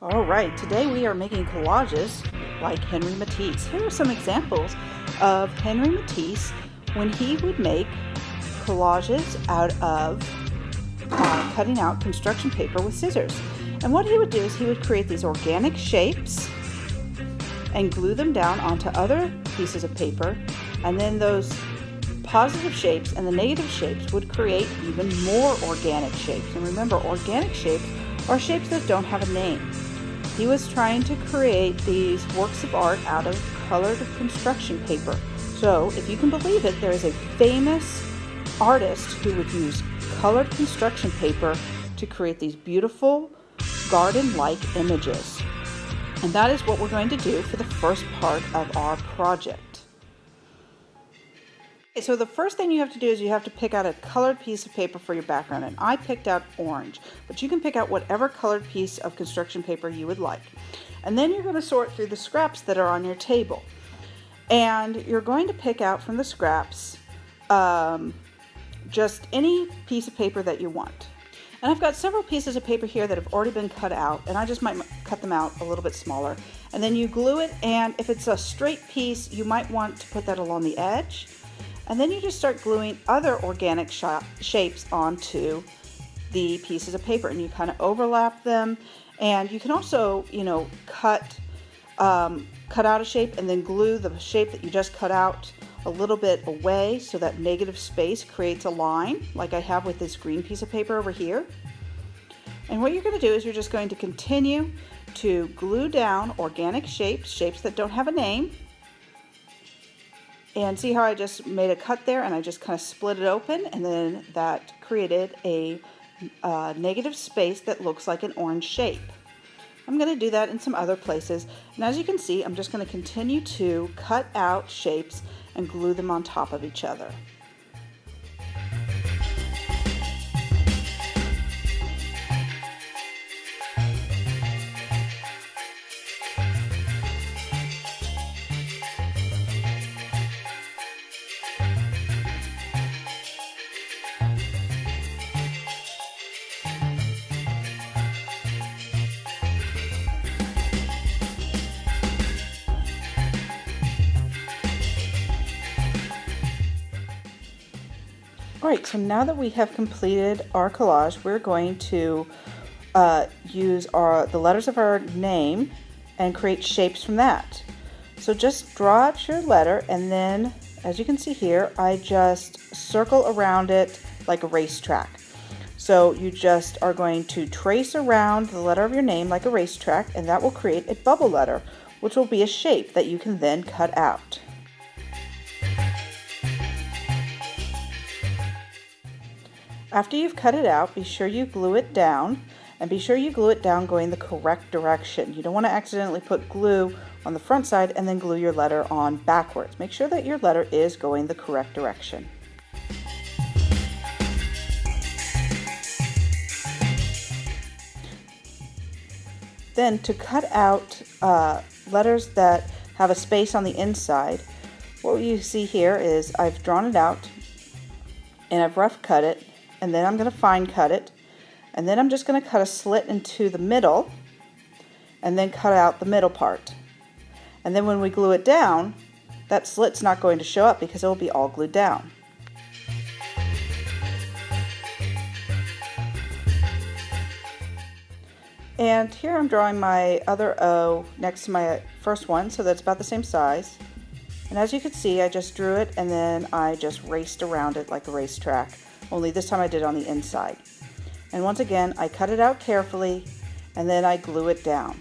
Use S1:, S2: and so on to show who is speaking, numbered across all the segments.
S1: All right, today we are making collages like Henri Matisse. Here are some examples of Henri Matisse when he would make collages out of cutting out construction paper with scissors. And what he would do is he would create these organic shapes and glue them down onto other pieces of paper, and then those positive shapes and the negative shapes would create even more organic shapes. And remember, organic shapes are shapes that don't have a name. He was trying to create these works of art out of colored construction paper. So, if you can believe it, there is a famous artist who would use colored construction paper to create these beautiful garden-like images. And that is what we're going to do for the first part of our project. So the first thing you have to do is you have to pick out a colored piece of paper for your background, and I picked out orange, but you can pick out whatever colored piece of construction paper you would like. And then you're going to sort through the scraps that are on your table, and you're going to pick out from the scraps just any piece of paper that you want. And I've got several pieces of paper here that have already been cut out, and I just might cut them out a little bit smaller. And then you glue it, and if it's a straight piece, you might want to put that along the edge. And then you just start gluing other organic shapes onto the pieces of paper, and you kind of overlap them. And you can also, cut out a shape and then glue the shape that you just cut out a little bit away so that negative space creates a line, like I have with this green piece of paper over here. And what you're going to do is you're just going to continue to glue down organic shapes that don't have a name. And see how I just made a cut there, and I just kind of split it open, and then that created a negative space that looks like an orange shape. I'm going to do that in some other places, and as you can see, I'm just going to continue to cut out shapes and glue them on top of each other. Alright, so now that we have completed our collage, we're going to use the letters of our name and create shapes from that. So just draw out your letter, and then, as you can see here, I just circle around it like a racetrack. So you just are going to trace around the letter of your name like a racetrack, and that will create a bubble letter, which will be a shape that you can then cut out. After you've cut it out, be sure you glue it down, and be sure you glue it down going the correct direction. You don't want to accidentally put glue on the front side and then glue your letter on backwards. Make sure that your letter is going the correct direction. Then to cut out letters that have a space on the inside, what you see here is I've drawn it out and I've rough cut it. And then I'm going to fine cut it, and then I'm just going to cut a slit into the middle and then cut out the middle part. And then when we glue it down, that slit's not going to show up because it will be all glued down. And here I'm drawing my other O next to my first one, so that's about the same size. And as you can see, I just drew it and then I just raced around it like a racetrack. Only this time I did it on the inside. And once again, I cut it out carefully, and then I glue it down.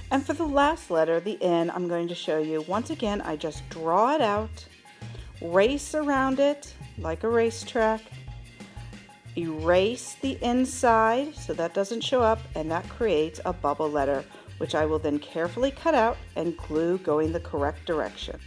S1: And for the last letter, the N, I'm going to show you. Once again, I just draw it out, race around it like a racetrack, erase the inside so that doesn't show up, and that creates a bubble letter, which I will then carefully cut out and glue going the correct direction.